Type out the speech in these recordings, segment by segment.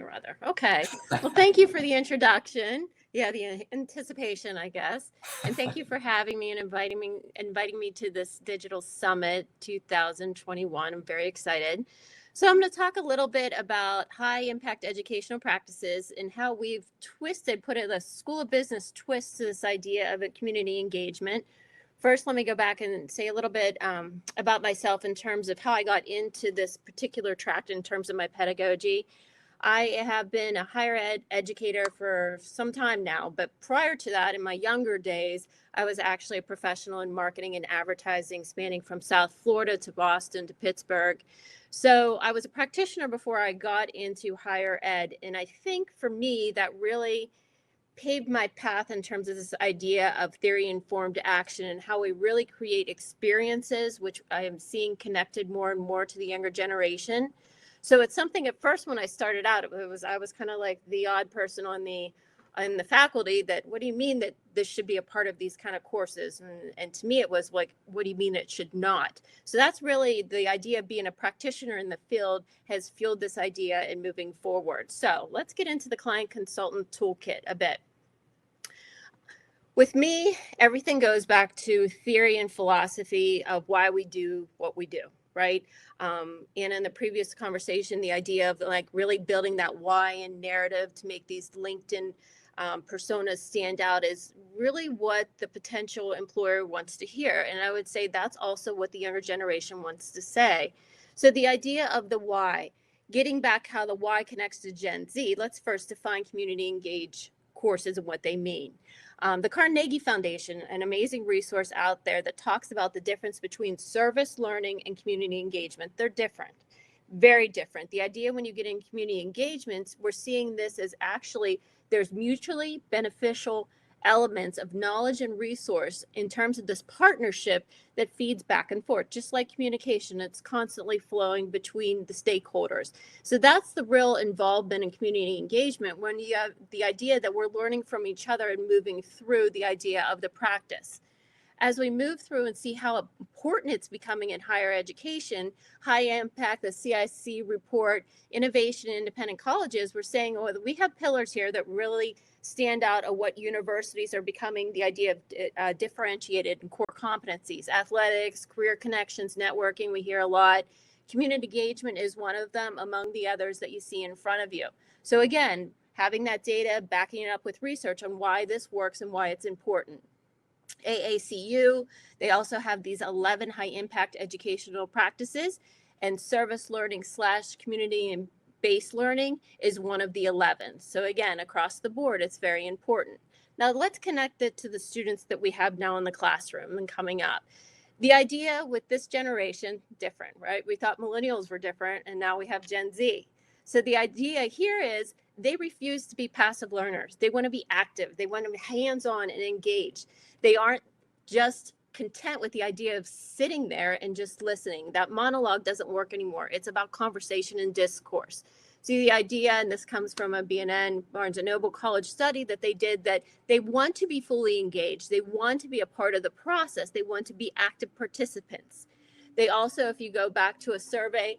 or other. Okay. Well, thank you for the introduction. Yeah, the anticipation, I guess. And thank you for having me and inviting me to this Digital Summit 2021. I'm very excited. So I'm going to talk a little bit about high impact educational practices and how we've put a School of Business twist to this idea of a community engagement. First, let me go back and say a little bit about myself in terms of how I got into this particular track in terms of my pedagogy. I have been a higher ed educator for some time now, but prior to that, in my younger days, I was actually a professional in marketing and advertising, spanning from South Florida to Boston to Pittsburgh. So I was a practitioner before I got into higher ed. And I think for me, that really paved my path in terms of this idea of theory-informed action and how we really create experiences, which I am seeing connected more and more to the younger generation. So it's something at first when I started out, I was kind of like the odd person on the faculty that, what do you mean that this should be a part of these kind of courses? And to me, it was like, what do you mean it should not? So that's really the idea of being a practitioner in the field has fueled this idea and moving forward. So let's get into the Client-Consultant Toolkit a bit. With me, everything goes back to theory and philosophy of why we do what we do, right? And in the previous conversation, the idea of like really building that why and narrative to make these LinkedIn personas stand out is really what the potential employer wants to hear. And I would say that's also what the younger generation wants to say. So the idea of the why, getting back how the why connects to Gen Z, let's first define community engaged courses and what they mean. The Carnegie Foundation, an amazing resource out there that talks about the difference between service learning and community engagement. They're different, very different. The idea when you get in community engagements, we're seeing this as actually there's mutually beneficial elements of knowledge and resource in terms of this partnership that feeds back and forth, just like communication. It's constantly flowing between the stakeholders. So that's the real involvement in community engagement, when you have the idea that we're learning from each other and moving through the idea of the practice. As we move through and see how important it's becoming in higher education, high impact, the CIC report, innovation in independent colleges, we're saying, oh, we have pillars here that really stand out of what universities are becoming, the idea of differentiated and core competencies, athletics, career connections, networking, we hear a lot. Community engagement is one of them among the others that you see in front of you. So again, having that data, backing it up with research on why this works and why it's important. AACU, they also have these 11 high impact educational practices, and service learning / community and based learning is one of the 11. So again, across the board, it's very important. Now let's connect it to the students that we have now in the classroom and coming up. The idea with this generation, different, right? We thought millennials were different, and now we have Gen Z. So the idea here is they refuse to be passive learners. They want to be active. They want to be hands-on and engaged. They aren't just content with the idea of sitting there and just listening. That monologue doesn't work anymore. It's about conversation and discourse. So the idea, and this comes from a BNN Barnes & Noble College study that they did, that they want to be fully engaged. They want to be a part of the process. They want to be active participants. They also, if you go back to a survey,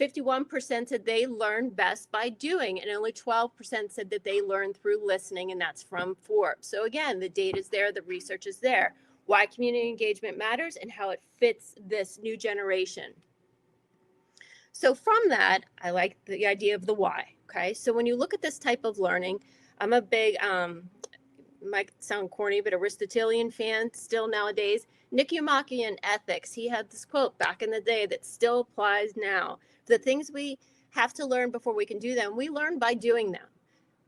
51% said they learn best by doing, and only 12% said that they learn through listening, and that's from Forbes. So again, the data is there, the research is there. Why community engagement matters and how it fits this new generation. So from that, I like the idea of the why, okay? So when you look at this type of learning, I'm a big, might sound corny, but Aristotelian fan still nowadays. Nicomachean Ethics, he had this quote back in the day that still applies now. The things we have to learn before we can do them, we learn by doing them.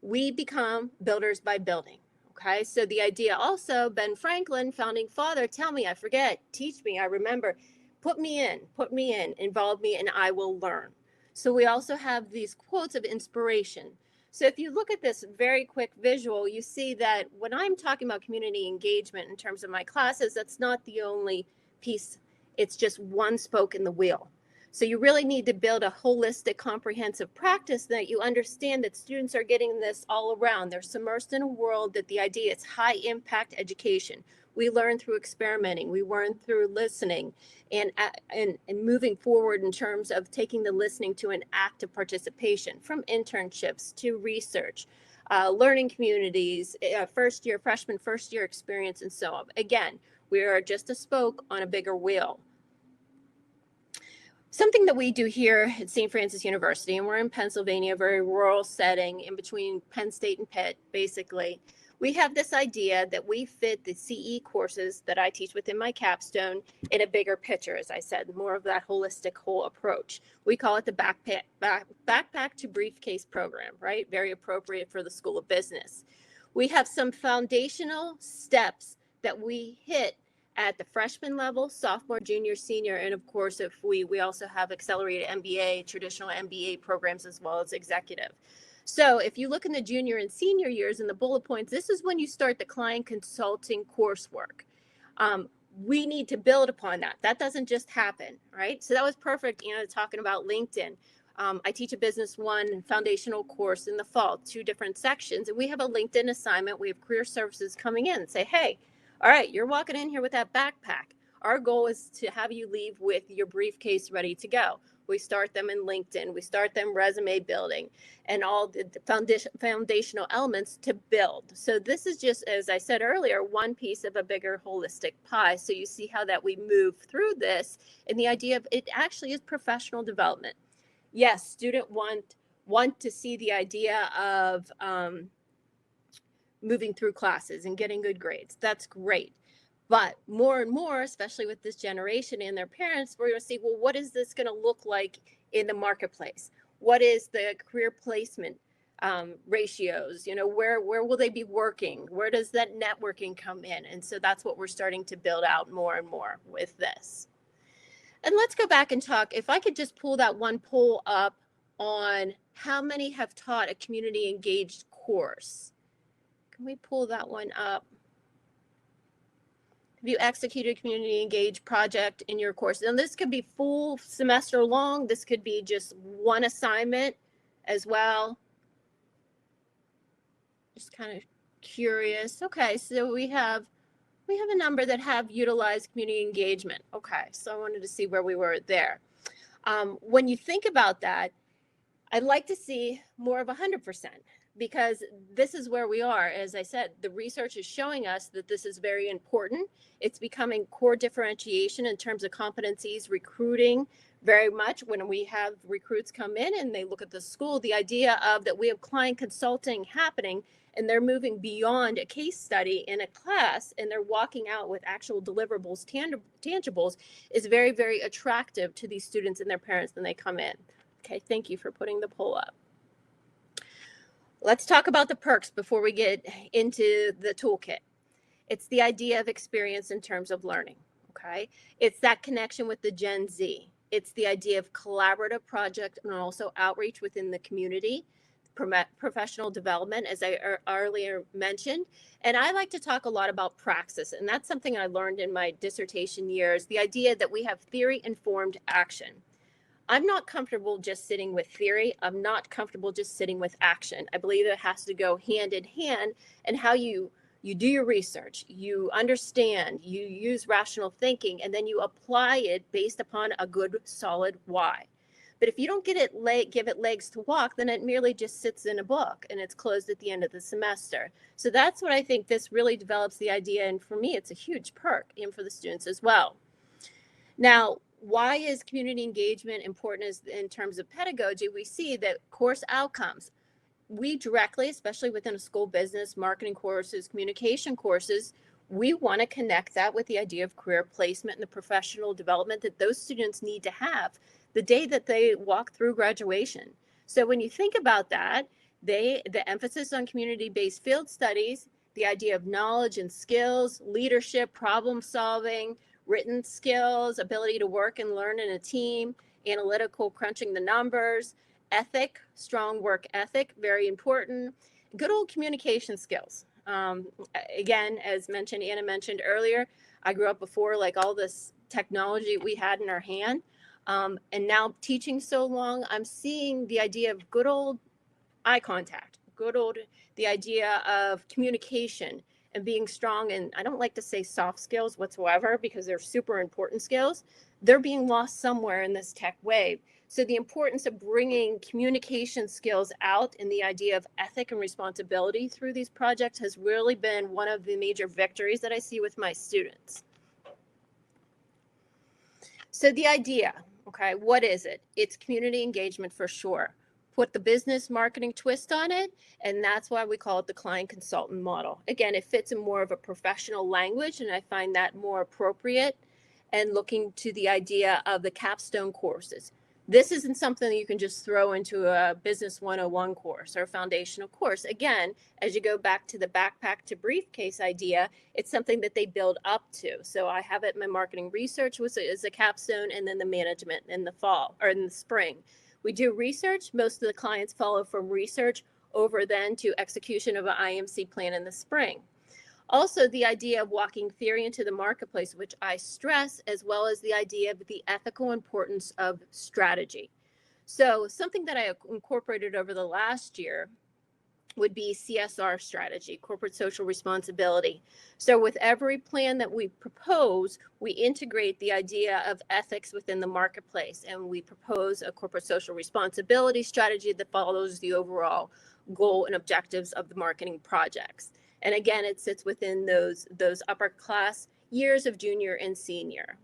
We become builders by building. Okay, so the idea also, Ben Franklin, founding father, tell me, I forget, teach me, I remember, put me in, involve me, and I will learn. So we also have these quotes of inspiration. So if you look at this very quick visual, you see that when I'm talking about community engagement in terms of my classes, that's not the only piece. It's just one spoke in the wheel. So you really need to build a holistic, comprehensive practice that you understand that students are getting this all around. They're submersed in a world that the idea is high impact education. We learn through experimenting, we learn through listening, and moving forward in terms of taking the listening to an active participation, from internships to research, learning communities, freshman first year experience, and so on. Again, we are just a spoke on a bigger wheel. Something that we do here at St. Francis University, and we're in Pennsylvania, a very rural setting in between Penn State and Pitt, basically. We have this idea that we fit the CE courses that I teach within my capstone in a bigger picture, as I said, more of that holistic whole approach. We call it the backpack to briefcase program, right? Very appropriate for the School of Business. We have some foundational steps that we hit at the freshman level, sophomore, junior, senior, and of course, if we also have accelerated MBA, traditional MBA programs, as well as executive. So if you look in the junior and senior years in the bullet points, this is when you start the client consulting coursework. We need to build upon that. That doesn't just happen, right? So that was perfect, talking about LinkedIn. I teach a Business One foundational course in the fall, 2 different sections, and we have a LinkedIn assignment. We have career services coming in and say, hey, all right, you're walking in here with that backpack. Our goal is to have you leave with your briefcase ready to go. We start them in LinkedIn. We start them resume building and all the foundational elements to build. So this is just, as I said earlier, one piece of a bigger holistic pie. So you see how that we move through this, and the idea of it actually is professional development. Yes, student want to see the idea of moving through classes and getting good grades. That's great. But more and more, especially with this generation and their parents, we're going to see, well, what is this going to look like in the marketplace? What is the career placement ratios? Where will they be working? Where does that networking come in? And so that's what we're starting to build out more and more with this. And let's go back and talk. If I could just pull that one poll up on how many have taught a community engaged course. Can we pull that one up? Have you executed a community engaged project in your course? And this could be full semester long. This could be just one assignment as well. Just kind of curious. Okay, so we have a number that have utilized community engagement. Okay, so I wanted to see where we were there. When you think about that, I'd like to see more of 100%. Because this is where we are. As I said, the research is showing us that this is very important. It's becoming core differentiation in terms of competencies, recruiting, very much when we have recruits come in and they look at the school, the idea of that we have client consulting happening and they're moving beyond a case study in a class and they're walking out with actual deliverables, tangibles, is very, very attractive to these students and their parents when they come in. Okay, thank you for putting the poll up. Let's talk about the perks before we get into the toolkit. It's the idea of experience in terms of learning, okay? It's that connection with the Gen Z. It's the idea of collaborative project and also outreach within the community, professional development, as I earlier mentioned. And I like to talk a lot about praxis, and that's something I learned in my dissertation years, the idea that we have theory-informed action. I'm not comfortable just sitting with theory. I'm not comfortable just sitting with action. I believe it has to go hand in hand, and how you do your research, you understand, you use rational thinking, and then you apply it based upon a good, solid why. But if you don't give it legs to walk, then it merely just sits in a book and it's closed at the end of the semester. So that's what I think this really develops the idea. And for me, it's a huge perk, and for the students as well. Now, why is community engagement important in terms of pedagogy? We see that course outcomes, we directly, especially within a school business, marketing courses, communication courses, we want to connect that with the idea of career placement and the professional development that those students need to have the day that they walk through graduation. So when you think about that, the emphasis on community-based field studies, the idea of knowledge and skills, leadership, problem solving, written skills, ability to work and learn in a team, analytical crunching the numbers, ethic, strong work ethic, very important, good old communication skills. Again, as mentioned, Anna mentioned earlier, I grew up before like all this technology we had in our hand. And now teaching so long, I'm seeing the idea of good old eye contact, the idea of communication and being strong. And I don't like to say soft skills whatsoever because they're super important skills. They're being lost somewhere in this tech wave. So the importance of bringing communication skills out and the idea of ethic and responsibility through these projects has really been one of the major victories that I see with my students. So the idea, okay, what is it? It's community engagement for sure. Put the business marketing twist on it, and that's why we call it the client consultant model. Again, it fits in more of a professional language, and I find that more appropriate, and looking to the idea of the capstone courses. This isn't something that you can just throw into a business 101 course or a foundational course. Again, as you go back to the backpack to briefcase idea, it's something that they build up to. So I have it in my marketing research as a capstone, and then the management in the fall or in the spring. We do research. Most of the clients follow from research over then to execution of an IMC plan in the spring. Also, the idea of walking theory into the marketplace, which I stress, as well as the idea of the ethical importance of strategy. So something that I incorporated over the last year would be CSR strategy, corporate social responsibility. So with every plan that we propose, we integrate the idea of ethics within the marketplace, and we propose a corporate social responsibility strategy that follows the overall goal and objectives of the marketing projects. And again, it sits within those upper class years of junior and senior.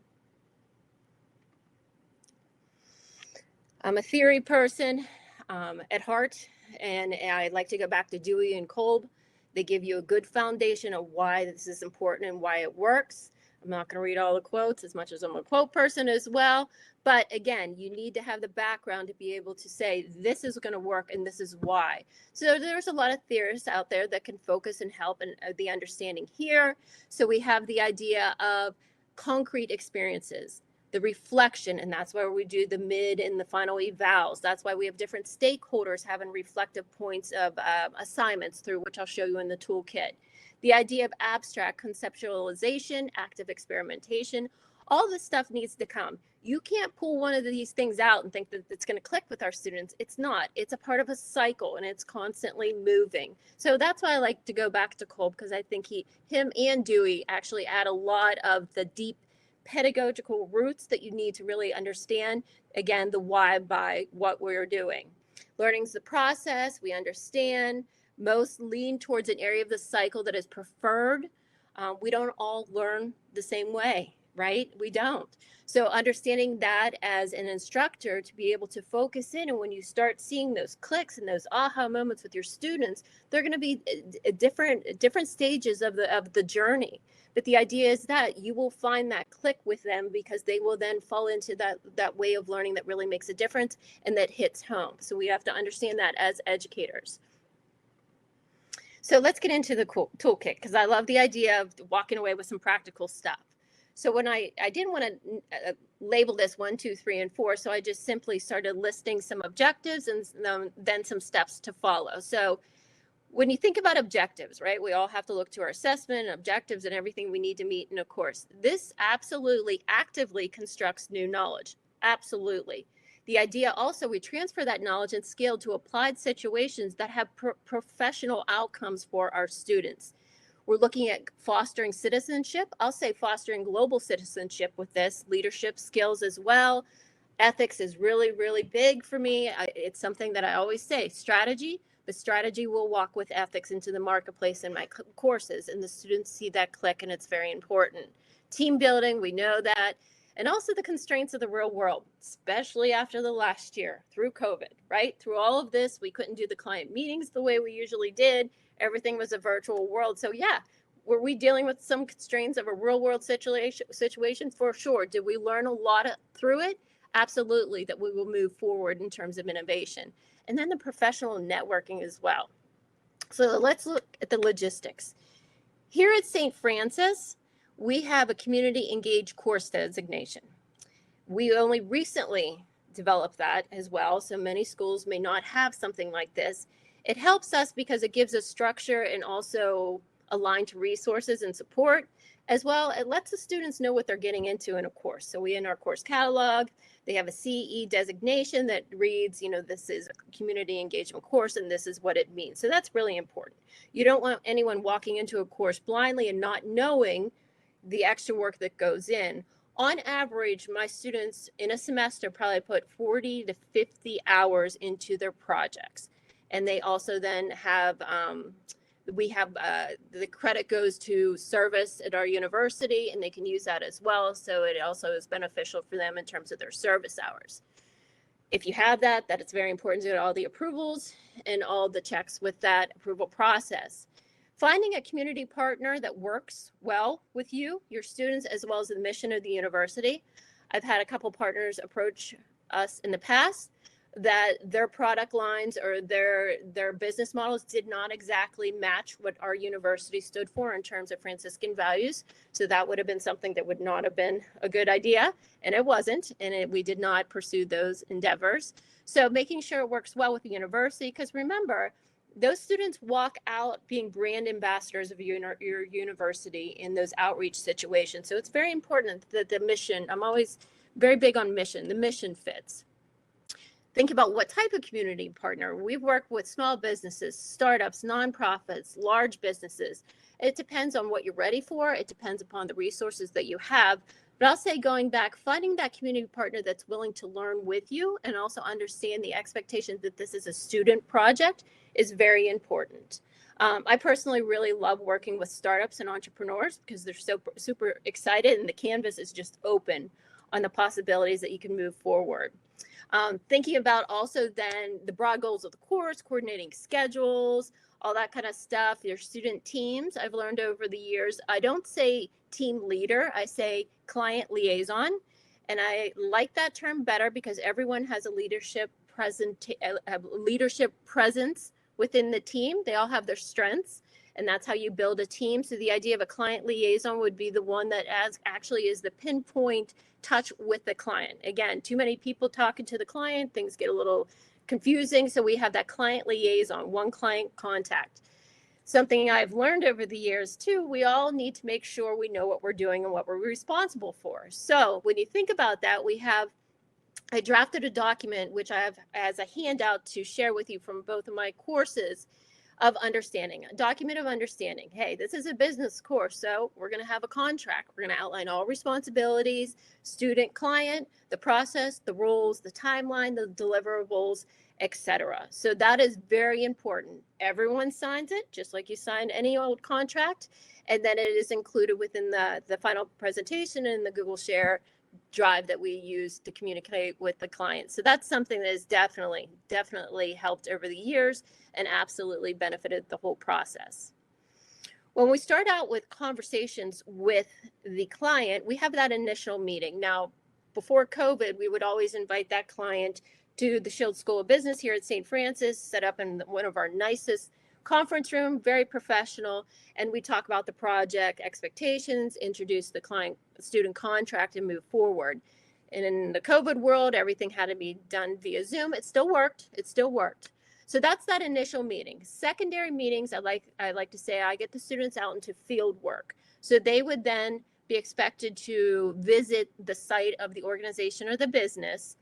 I'm a theory person at heart, and I like to go back to Dewey and Kolb. They give you a good foundation of why this is important and why it works. I'm not going to read all the quotes as much as I'm a quote person as well. But again, you need to have the background to be able to say, this is going to work and this is why. So there's a lot of theorists out there that can focus and help in the understanding here. So we have the idea of concrete experiences, the reflection, and that's why we do the mid and the final evals. That's why we have different stakeholders having reflective points of assignments through which I'll show you in the toolkit. The idea of abstract conceptualization, active experimentation, all this stuff needs to come. You can't pull one of these things out and think that it's going to click with our students. It's not. It's a part of a cycle, and it's constantly moving. So that's why I like to go back to Kolb, because I think him and Dewey actually add a lot of the deep pedagogical roots that you need to really understand, again, the why by what we're doing. Learning's the process. We understand. Most lean towards an area of the cycle that is preferred. We don't all learn the same way, right? We don't. So understanding that as an instructor to be able to focus in, and when you start seeing those clicks and those aha moments with your students, they're going to be different stages of the journey. But the idea is that you will find that click with them, because they will then fall into that way of learning that really makes a difference and that hits home. So we have to understand that as educators. So let's get into the toolkit, because I love the idea of walking away with some practical stuff. So when I didn't want to label this 1, 2, 3, and 4, so I just simply started listing some objectives and then some steps to follow. So when you think about objectives, right, we all have to look to our assessment and objectives and everything we need to meet in a course. This absolutely actively constructs new knowledge. Absolutely. The idea also, we transfer that knowledge and skill to applied situations that have professional outcomes for our students. We're looking at fostering citizenship. I'll say fostering global citizenship with this, leadership skills as well. Ethics is really, really big for me. It's something that I always say, strategy, but strategy will walk with ethics into the marketplace in my courses, and the students see that click, and it's very important. Team building, we know that. And also the constraints of the real world, especially after the last year through COVID, right? Through all of this, we couldn't do the client meetings the way we usually did. Everything was a virtual world. So yeah, were we dealing with some constraints of a real world situation? For sure. Did we learn a lot through it? Absolutely, that we will move forward in terms of innovation. And then the professional networking as well. So let's look at the logistics. Here at St. Francis, we have a community engaged course designation. We only recently developed that as well, so many schools may not have something like this. It helps us because it gives us structure and also aligned to resources and support. As well, it lets the students know what they're getting into in a course. So we in our course catalog, They have a CE designation that reads, this is a community engagement course and this is what it means. So that's really important. You don't want anyone walking into a course blindly and not knowing the extra work that goes in. On average, my students in a semester probably put 40 to 50 hours into their projects. And they also then have, the credit goes to service at our university, and they can use that as well. So it also is beneficial for them in terms of their service hours. If you have that is very important to get all the approvals and all the checks with that approval process. Finding a community partner that works well with you, your students, as well as the mission of the university. I've had a couple partners approach us in the past that their product lines or their business models did not exactly match what our university stood for in terms of Franciscan values. So that would have been something that would not have been a good idea, and it wasn't, and we did not pursue those endeavors. So making sure it works well with the university, because remember, those students walk out being brand ambassadors of your university in those outreach situations. So it's very important that the mission, I'm always very big on mission, the mission fits. Think about what type of community partner. We've worked with small businesses, startups, nonprofits, large businesses. It depends on what you're ready for. It depends upon the resources that you have. But I'll say, going back, finding that community partner that's willing to learn with you and also understand the expectations that this is a student project is very important. I personally really love working with startups and entrepreneurs because they're so super excited and the canvas is just open on the possibilities that you can move forward. Thinking about also then the broad goals of the course, coordinating schedules, all that kind of stuff, your student teams. I've learned over the years, I don't say team leader, I say client liaison. And I like that term better because everyone has a leadership presence within the team. They all have their strengths, and that's how you build a team. So the idea of a client liaison would be the one that actually is the pinpoint touch with the client. Again, too many people talking to the client, things get a little confusing. So we have that client liaison, one client contact. Something I've learned over the years too, we all need to make sure we know what we're doing and what we're responsible for. So when you think about that, I drafted a document, which I have as a handout to share with you from both of my courses, of understanding, a document of understanding. Hey, this is a business course, so we're going to have a contract. We're going to outline all responsibilities, student, client, the process, the rules, the timeline, the deliverables, etc. So that is very important. Everyone signs it, just like you signed any old contract, and then it is included within the final presentation in the Google Share drive that we use to communicate with the client. So that's something that has definitely helped over the years and absolutely benefited the whole process. When we start out with conversations with the client, we have that initial meeting. Now, before COVID, we would always invite that client to the Shield School of Business here at St. Francis, set up in one of our nicest conference room, very professional, and we talk about the project expectations, introduce the client student contract, and move forward. And in the COVID world, everything had to be done via Zoom. It still worked. So that's that initial meeting. Secondary meetings, I like to say, I get the students out into field work. So they would then be expected to visit the site of the organization or the business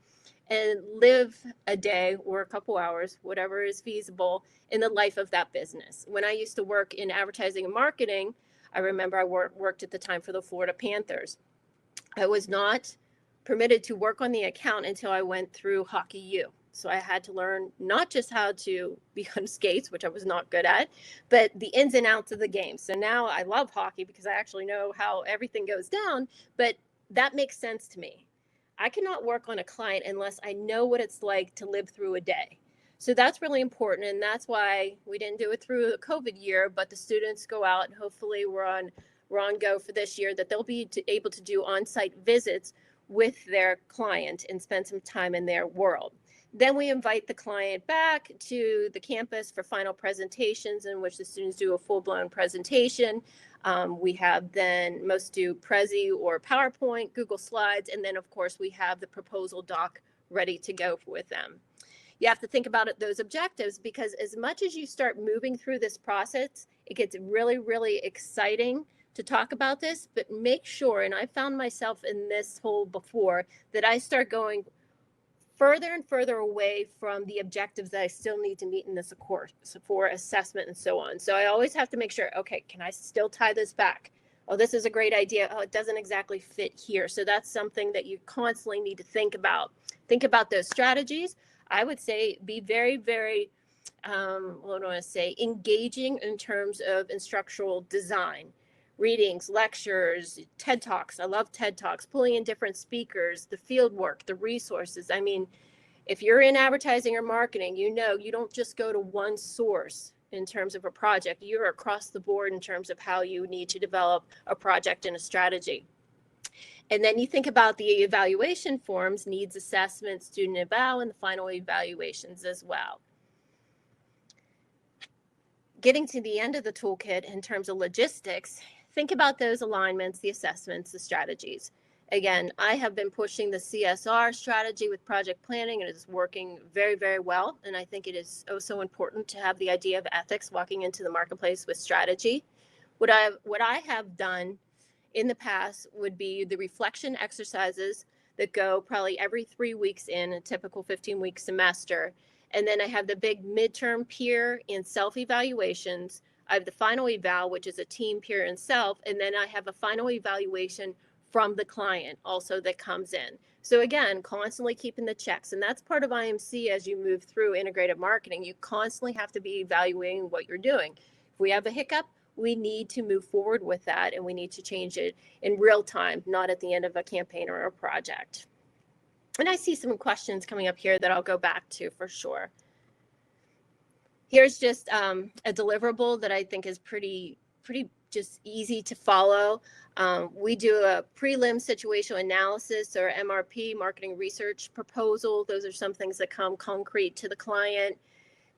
and live a day or a couple hours, whatever is feasible, in the life of that business. When I used to work in advertising and marketing, I remember I worked at the time for the Florida Panthers. I was not permitted to work on the account until I went through Hockey U. So I had to learn not just how to be on skates, which I was not good at, but the ins and outs of the game. So now I love hockey because I actually know how everything goes down, but that makes sense to me. I cannot work on a client unless I know what it's like to live through a day. So that's really important. And that's why we didn't do it through the COVID year, but the students go out and hopefully we're on go for this year that they'll be able to do on-site visits with their client and spend some time in their world. Then we invite the client back to the campus for final presentations in which the students do a full-blown presentation. We have then most do Prezi or PowerPoint, Google Slides, and then of course we have the proposal doc ready to go with them. You have to think about those objectives because as much as you start moving through this process, it gets really, really exciting to talk about this, but make sure, and I found myself in this hole before, that I start going further and further away from the objectives that I still need to meet in this course for assessment and so on. So I always have to make sure, okay, can I still tie this back? Oh, this is a great idea. Oh, it doesn't exactly fit here. So that's something that you constantly need to think about. Think about those strategies. I would say be very, very, what do I want to say, engaging in terms of instructional design. Readings, lectures, TED Talks. I love TED Talks, pulling in different speakers, the field work, the resources. I mean, if you're in advertising or marketing, you know, you don't just go to one source in terms of a project. You're across the board in terms of how you need to develop a project and a strategy. And then you think about the evaluation forms, needs assessment, student eval, and the final evaluations as well. Getting to the end of the toolkit in terms of logistics, think about those alignments, the assessments, the strategies. Again, I have been pushing the CSR strategy with project planning, and it is working very, very well. And I think it is so important to have the idea of ethics walking into the marketplace with strategy. What I have done in the past would be the reflection exercises that go probably every 3 weeks in a typical 15-week semester. And then I have the big midterm peer and self evaluations. I have the final eval, which is a team, peer, and self. And then I have a final evaluation from the client also that comes in. So again, constantly keeping the checks. And that's part of IMC as you move through integrated marketing. You constantly have to be evaluating what you're doing. If we have a hiccup, we need to move forward with that, and we need to change it in real time, not at the end of a campaign or a project. And I see some questions coming up here that I'll go back to for sure. Here's just a deliverable that I think is pretty just easy to follow. We do a prelim situational analysis, or MRP, marketing research proposal. Those are some things that come concrete to the client.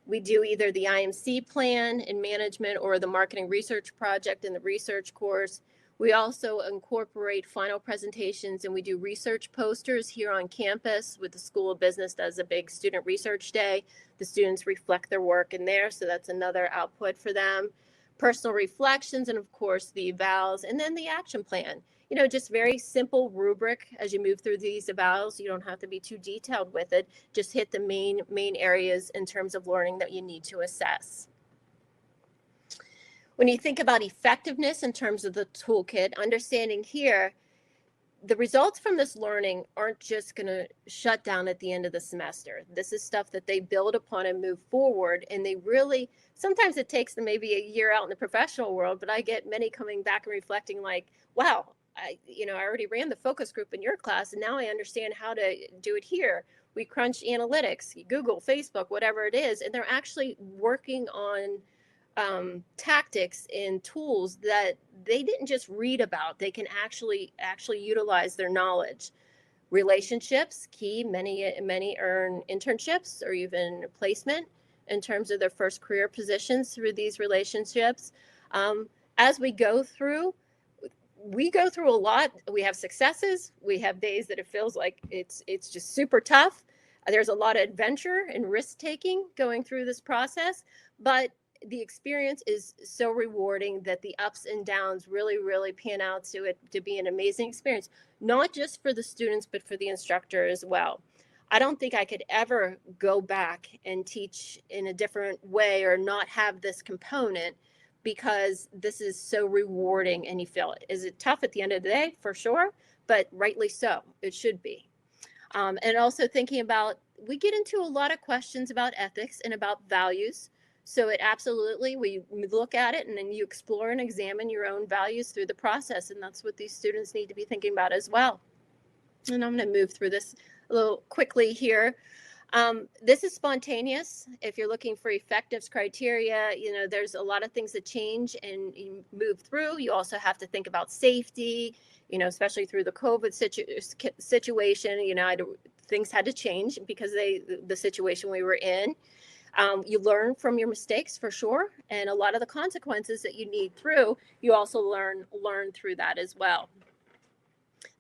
We do either the IMC plan in management or the marketing research project in the research course. We also incorporate final presentations, and we do research posters here on campus with the School of Business. Does a big student research day. The students reflect their work in there, so that's another output for them. Personal reflections, and of course the evals, and then the action plan. You know, just very simple rubric as you move through these evals. You don't have to be too detailed with it. Just hit the main areas in terms of learning that you need to assess. When you think about effectiveness in terms of the toolkit, understanding here, the results from this learning aren't just going to shut down at the end of the semester. This is stuff that they build upon and move forward, and they really, sometimes it takes them maybe a year out in the professional world, but I get many coming back and reflecting like, wow, I already ran the focus group in your class, and now I understand how to do it here. We crunch analytics, Google, Facebook, whatever it is, and they're actually working on tactics and tools that they didn't just read about. They can actually utilize their knowledge. Relationships, key. Many earn internships or even placement in terms of their first career positions through these relationships. As we go through a lot. We have successes. We have days that it feels like it's just super tough. There's a lot of adventure and risk taking going through this process, but the experience is so rewarding that the ups and downs really pan out to be an amazing experience, not just for the students, but for the instructor as well. I don't think I could ever go back and teach in a different way or not have this component, because this is so rewarding and you feel it. Is it tough at the end of the day? For sure, but rightly so. It should be. And also thinking about, we get into a lot of questions about ethics and about values. So it absolutely, we look at it and then you explore and examine your own values through the process. And that's what these students need to be thinking about as well. And I'm going to move through this a little quickly here. This is spontaneous. If you're looking for effectiveness criteria, there's a lot of things that change and you move through. You also have to think about safety, especially through the COVID situation, things had to change because the situation we were in. You learn from your mistakes for sure. And a lot of the consequences that you need through, you also learn through that as well.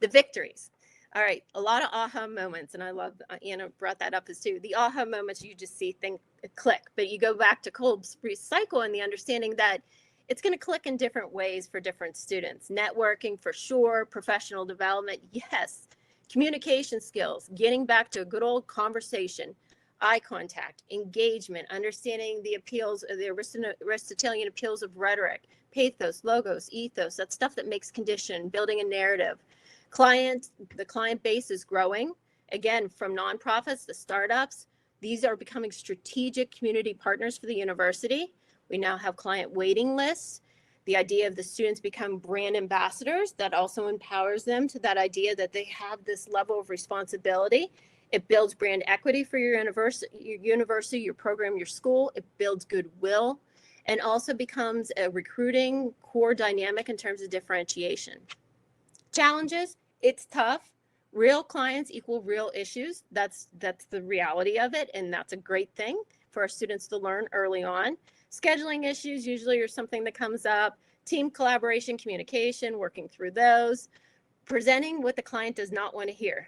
The victories. All right, a lot of aha moments, and I love Anna brought that up as too. The aha moments, you just see things click, but you go back to Kolb's recycle and the understanding that it's going to click in different ways for different students. Networking for sure, professional development, yes. Communication skills, getting back to a good old conversation, eye contact, engagement, understanding the appeals, the Aristotelian appeals of rhetoric, pathos, logos, ethos, that stuff that makes condition, building a narrative. The client base is growing, again, from nonprofits to startups. These are becoming strategic community partners for the university. We now have client waiting lists. The idea of the students become brand ambassadors, that also empowers them to that idea that they have this level of responsibility. It builds brand equity for your university, your program, your school. It builds goodwill, and also becomes a recruiting core dynamic in terms of differentiation. Challenges, it's tough. Real clients equal real issues. That's the reality of it, and that's a great thing for our students to learn early on. Scheduling issues usually are something that comes up. Team collaboration, communication, working through those. Presenting what the client does not want to hear.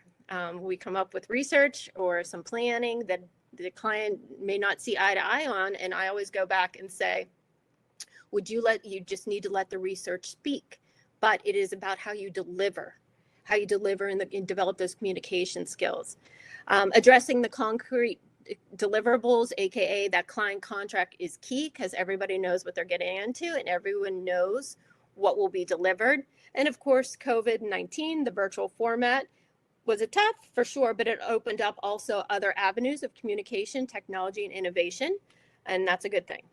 We come up with research or some planning that the client may not see eye to eye on, and I always go back and say, you just need to let the research speak, but it is about how you deliver and develop those communication skills. Addressing the concrete deliverables, aka that client contract, is key, because everybody knows what they're getting into and everyone knows what will be delivered. And of course, COVID-19, the virtual format, was it tough? For sure, but it opened up also other avenues of communication, technology, and innovation, and that's a good thing.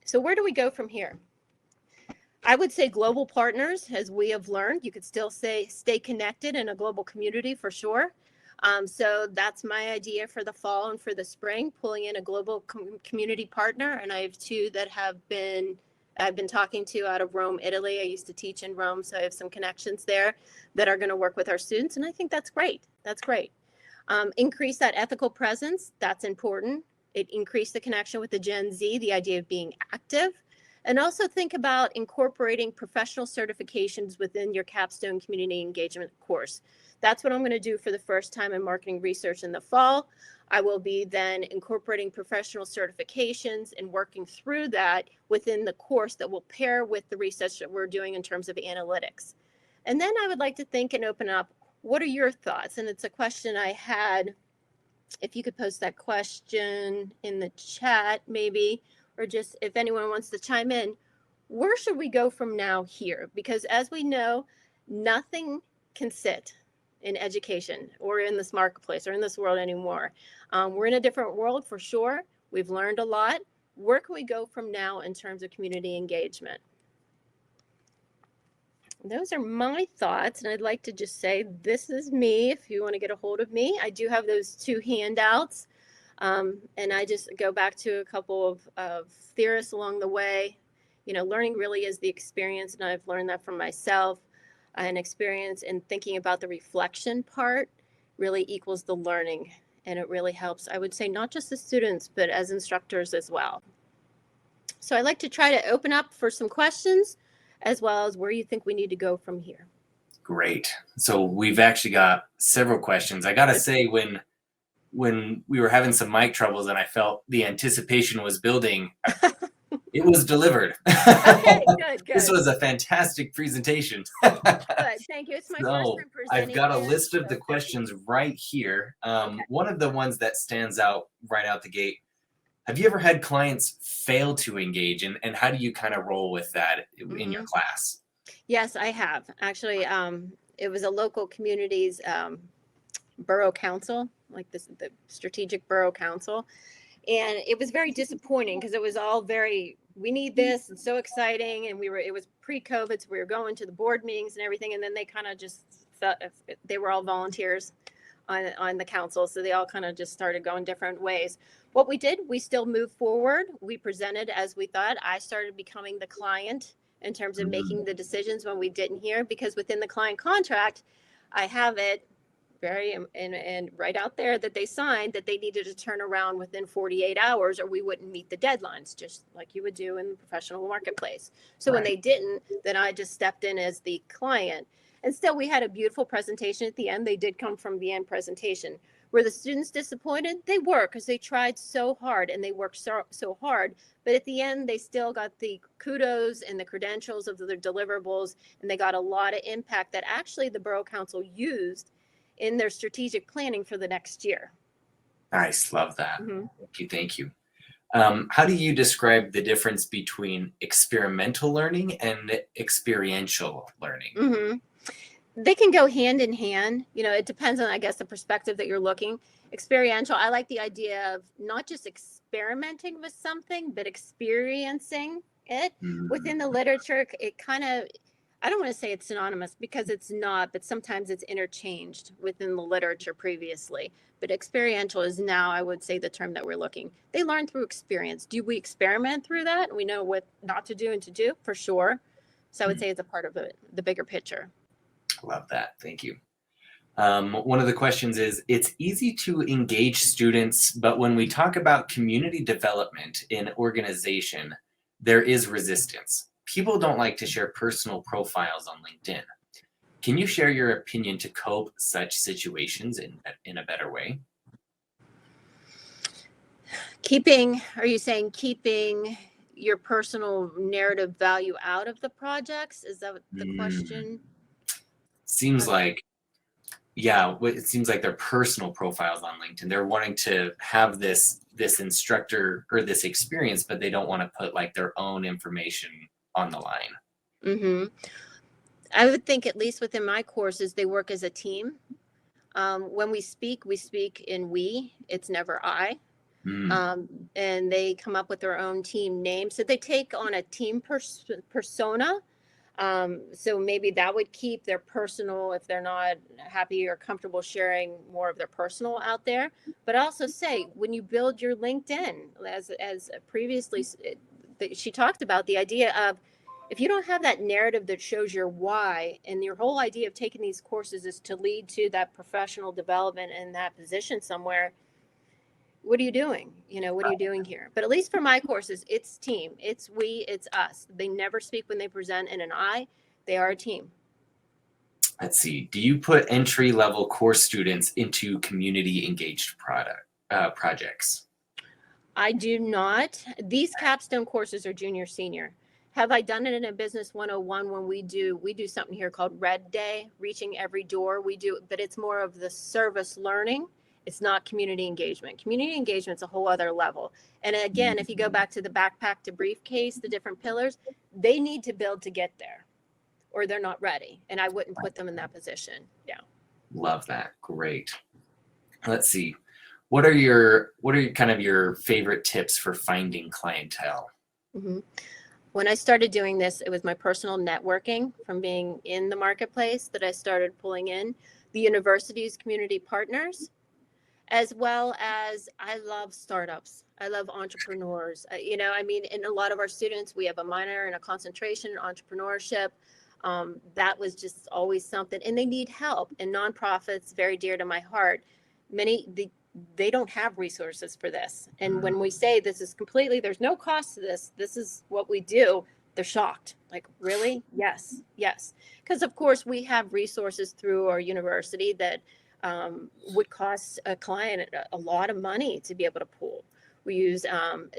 So where do we go from here? I would say global partners, as we have learned. You could still say stay connected in a global community for sure. So that's my idea for the fall and for the spring, pulling in a global community partner. And I have two that I've been talking to out of Rome, Italy. I used to teach in Rome, so I have some connections there that are going to work with our students. And I think that's great. That's great. Increase that ethical presence. That's important. It increased the connection with the Gen Z, the idea of being active. And also think about incorporating professional certifications within your capstone community engagement course. That's what I'm going to do for the first time in marketing research in the fall. I will be then incorporating professional certifications and working through that within the course that will pair with the research that we're doing in terms of analytics. And then I would like to think and open up, what are your thoughts? And it's a question I had. If you could post that question in the chat, maybe, or just if anyone wants to chime in, where should we go from now here? Because as we know, nothing can sit in education or in this marketplace or in this world anymore. We're in a different world for sure. We've learned a lot. Where can we go from now in terms of community engagement? Those are my thoughts, and I'd like to just say, this is me. If you want to get a hold of me, I do have those two handouts, and I just go back to a couple of theorists along the way. You know, learning really is the experience, and I've learned that from myself. And experience and thinking about the reflection part really equals the learning, and it really helps, I would say, not just the students, but as instructors as well. So I'd like to try to open up for some questions, as well as where you think we need to go from here. Great. So we've actually got several questions. I got to say, when we were having some mic troubles and I felt the anticipation was building, it was delivered. Okay, good. This was a fantastic presentation. Good, thank you. It's my first time presenting. I've got a list of the questions right here. Okay. One of the ones that stands out right out the gate, have you ever had clients fail to engage, and how do you kind of roll with that in your class? Yes, I have. Actually, it was a local community's borough council, like the strategic borough council. And it was very disappointing because it was all very, we need this, and so exciting. And it was pre-COVID, so we were going to the board meetings and everything. And then they kind of just felt, they were all volunteers on the council. So they all kind of just started going different ways. What we did, we still moved forward. We presented as we thought. I started becoming the client in terms of making the decisions when we didn't hear, because within the client contract, I have it very and right out there that they signed that they needed to turn around within 48 hours or we wouldn't meet the deadlines, just like you would do in the professional marketplace. So when they didn't, then I just stepped in as the client. And still, we had a beautiful presentation at the end. They did come from the end presentation. Were the students disappointed? They were, because they tried so hard and they worked so hard. But at the end, they still got the kudos and the credentials of their deliverables, and they got a lot of impact that actually the Borough Council used in their strategic planning for the next year. Nice, love that. Mm-hmm. Thank you. How do you describe the difference between experimental learning and experiential learning? Mm-hmm. They can go hand in hand. It depends on, I guess, the perspective that you're looking. Experiential, I like the idea of not just experimenting with something, but experiencing it. Within the literature. It kind of, I don't want to say it's synonymous, because it's not, but sometimes it's interchanged within the literature previously. But experiential is now, I would say, the term that we're looking. They learn through experience. Do we experiment through that? We know what not to do and to do, for sure. So I would say it's a part of the bigger picture. Love that. Thank you. One of the questions is, it's easy to engage students, but when we talk about community development in organization, there is resistance. People don't like to share personal profiles on LinkedIn. Can you share your opinion to cope such situations in a better way? Are you saying keeping your personal narrative value out of the projects? Is that the question? Seems like, yeah, it seems like their personal profiles on LinkedIn. They're wanting to have this instructor or this experience, but they don't want to put like their own information on the line. Mm-hmm. I would think, at least within my courses, they work as a team. When we speak in we. It's never I. And they come up with their own team name. So they take on a team persona. So maybe that would keep their personal, if they're not happy or comfortable sharing more of their personal out there. But also say, when you build your LinkedIn, as previously she talked about, the idea of, if you don't have that narrative that shows your why, and your whole idea of taking these courses is to lead to that professional development in that position somewhere, what are you doing? What are you doing here? But at least for my courses, it's team. It's we, it's us. They never speak when they present in an I. They are a team. Let's see. Do you put entry-level course students into community engaged projects? I do not. These capstone courses are junior, senior. Have I done it in a Business 101 when we do something here called Red Day, reaching every door? We do, but it's more of the service learning. It's not community engagement. Community engagement's a whole other level. And again, if you go back to the backpack to briefcase, the different pillars, they need to build to get there, or they're not ready. And I wouldn't put them in that position. Yeah. Love that. Great. Let's see. What are kind of your favorite tips for finding clientele? Mm-hmm. When I started doing this, it was my personal networking from being in the marketplace that I started pulling in the university's community partners, as well as I love startups. I love entrepreneurs. In a lot of our students, we have a minor and a concentration in entrepreneurship. That was just always something, and they need help. And nonprofits, very dear to my heart. They don't have resources for this. And when we say this is completely, there's no cost to this is what we do, they're shocked. Like, really? Yes. Because of course we have resources through our university that would cost a client a lot of money to be able to pull. We use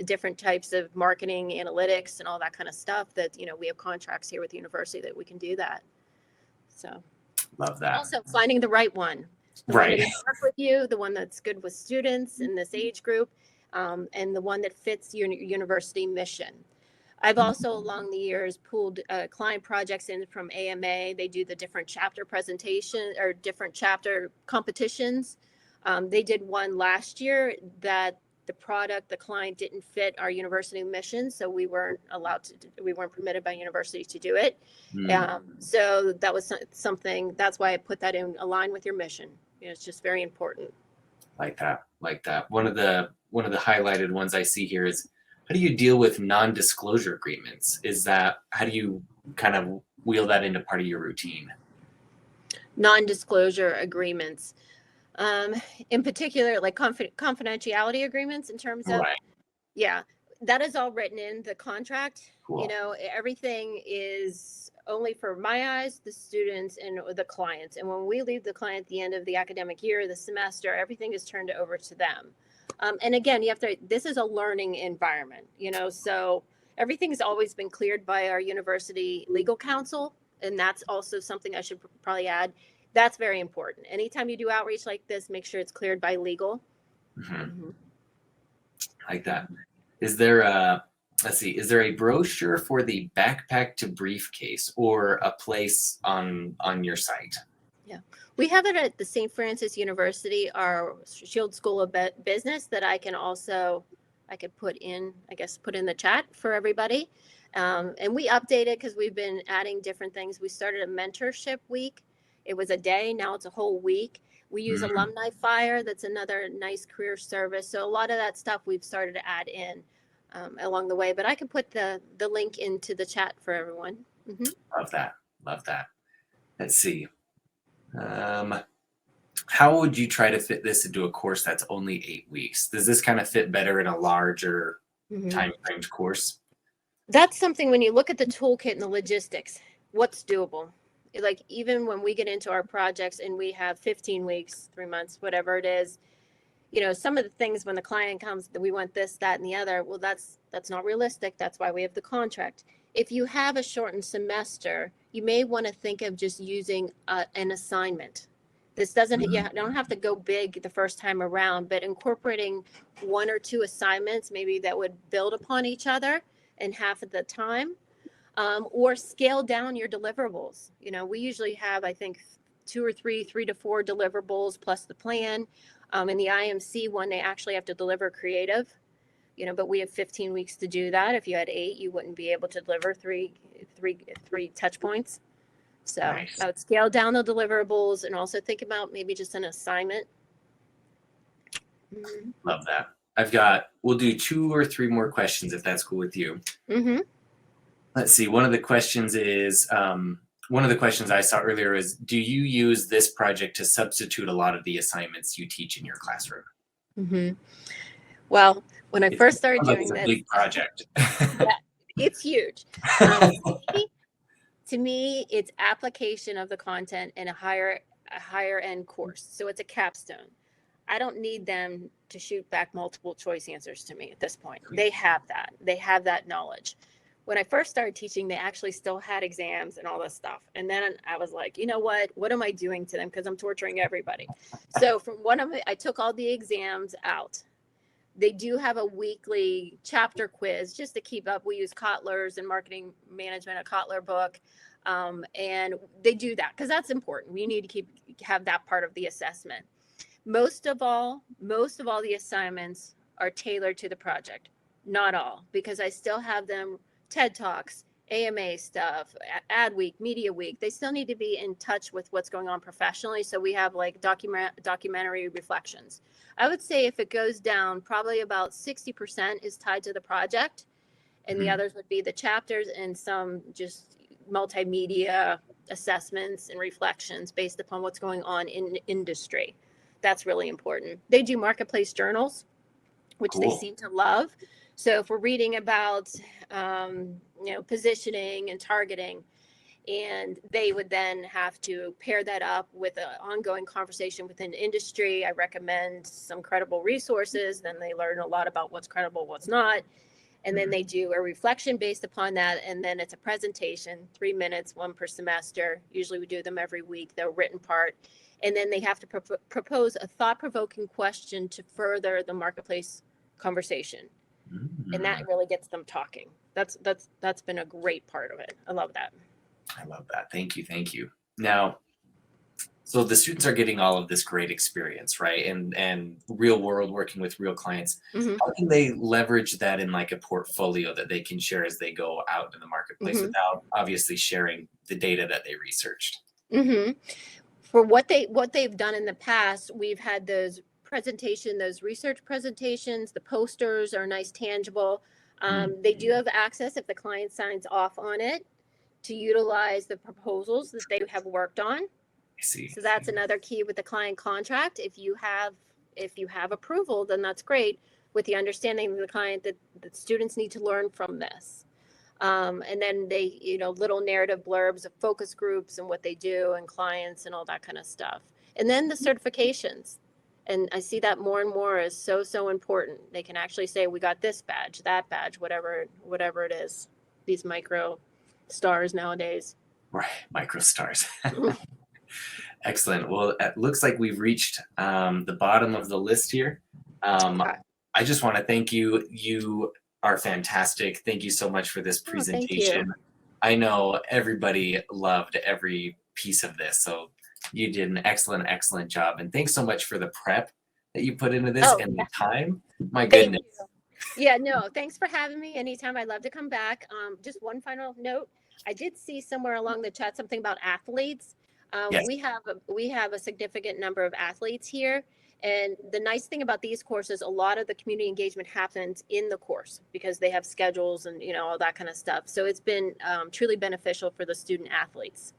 different types of marketing analytics and all that kind of stuff that, we have contracts here with the university that we can do that. So love that. Also finding the right one. The right. one that work with you, the one that's good with students in this age group, and the one that fits your university mission. I've also, along the years, pulled client projects in from AMA. They do the different chapter presentation or different chapter competitions. They did one last year that the client didn't fit our university mission, so we weren't permitted by university to do it. So that was something, that's why I put that in align with your mission. It's just very important. Like that. One of the highlighted ones I see here is, how do you deal with non-disclosure agreements? How do you kind of wheel that into part of your routine? Non-disclosure agreements. In particular, like confidentiality agreements in terms of, right. Yeah. That is all written in the contract. Cool. Everything is only for my eyes, the students and the clients. And when we leave the client at the end of the academic year, the semester, everything is turned over to them. And again, this is a learning environment, so everything's always been cleared by our university legal counsel. And that's also something I should probably add. That's very important. Anytime you do outreach like this, make sure it's cleared by legal. Like that. Is there a brochure for the backpack to briefcase or a place on your site? Yeah, we have it at the St. Francis University, our Shield School of Business, that I could put in the chat for everybody. And we update it because we've been adding different things. We started a mentorship week. It was a day, now it's a whole week. We use Alumni Fire. That's another nice career service. So a lot of that stuff we've started to add in along the way. But I can put the link into the chat for everyone. Love that. Let's see. How would you try to fit this into a course that's only 8 weeks? Does this kind of fit better in a larger time-framed course? That's something when you look at the toolkit and the logistics, what's doable? Like even when we get into our projects and we have 15 weeks, 3 months, whatever it is, some of the things when the client comes that we want this, that, and the other, well, that's not realistic. That's why we have the contract. If you have a shortened semester, you may want to think of just using an assignment. This doesn't, you don't have to go big the first time around, but incorporating 1 or 2 assignments, maybe that would build upon each other in half of the time, or scale down your deliverables. We usually have, I think, 2 or 3 to 4 deliverables plus the plan. In the IMC one, they actually have to deliver creative, but we have 15 weeks to do that. If you had 8, you wouldn't be able to deliver three touch points. So Nice. I would scale down the deliverables and also think about maybe just an assignment. Love that. We'll do 2 or 3 more questions if that's cool with you. Let's see. One of the questions I saw earlier is, do you use this project to substitute a lot of the assignments you teach in your classroom? Well, when I first started doing this, this, big project. Yeah, it's huge. To me, it's application of the content in a higher end course. So it's a capstone. I don't need them to shoot back multiple choice answers to me at this point. They have that knowledge. When I first started teaching, they actually still had exams and all this stuff. And then I was like, you know what am I doing to them? Because I'm torturing everybody. So I took all the exams out. They do have a weekly chapter quiz just to keep up. We use Kotler's and Marketing Management, a Kotler book. And they do that because that's important. We need to have that part of the assessment. Most of all the assignments are tailored to the project. Not all, because I still have them TED Talks, AMA stuff, Ad Week, Media Week. They still need to be in touch with what's going on professionally. So we have like documentary reflections. I would say if it goes down, probably about 60% is tied to the project, and the others would be the chapters and some just multimedia assessments and reflections based upon what's going on in industry. That's really important. They do marketplace journals, which they seem to love. So if we're reading about, positioning and targeting, and they would then have to pair that up with an ongoing conversation within industry. I recommend some credible resources. Then they learn a lot about what's credible, what's not. And then they do a reflection based upon that. And then it's a presentation, 3 minutes, 1 per semester. Usually we do them every week, the written part. And then they have to propose a thought-provoking question to further the marketplace conversation. And that really gets them talking. That's been a great part of it. I love that. Thank you. Now, so the students are getting all of this great experience, right? And real world working with real clients. How can they leverage that in like a portfolio that they can share as they go out in the marketplace without obviously sharing the data that they researched? For what they've done in the past, we've had those research presentations. The posters are nice, tangible. They do have access if the client signs off on it to utilize the proposals that they have worked on. I see. So that's another key with the client contract. If you have approval, then that's great. with the understanding of the client that the students need to learn from this. And then they, little narrative blurbs of focus groups and what they do and clients and all that kind of stuff. And then the certifications. And I see that more and more is so, so important. They can actually say, we got this badge, that badge, whatever it is, these micro stars nowadays. Right, micro stars. Excellent. Well, it looks like we've reached the bottom of the list here. Okay. I just want to thank you. You are fantastic. Thank you so much for this Oh, thank presentation. you. I know everybody loved every piece of this, so you did an excellent, excellent job. And thanks so much for the prep that you put into this Oh, and the time. My thank goodness. you. Yeah, no, thanks for having me. Anytime, I'd love to come back. Just one final note. I did see somewhere along the chat something about athletes. Yes. We have a significant number of athletes here. And the nice thing about these courses, a lot of the community engagement happens in the course because they have schedules and, all that kind of stuff. So it's been truly beneficial for the student athletes.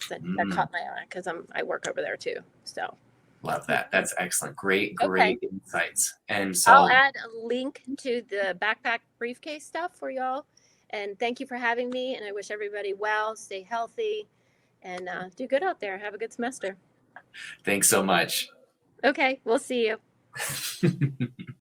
That caught my eye because I work over there too. So. Love that. That's excellent. Great, Okay. great insights. And I'll so add a link to the backpack briefcase stuff for y'all. And thank you for having me. And I wish everybody well, stay healthy, and do good out there. Have a good semester. thanks so much. Okay, we'll see you.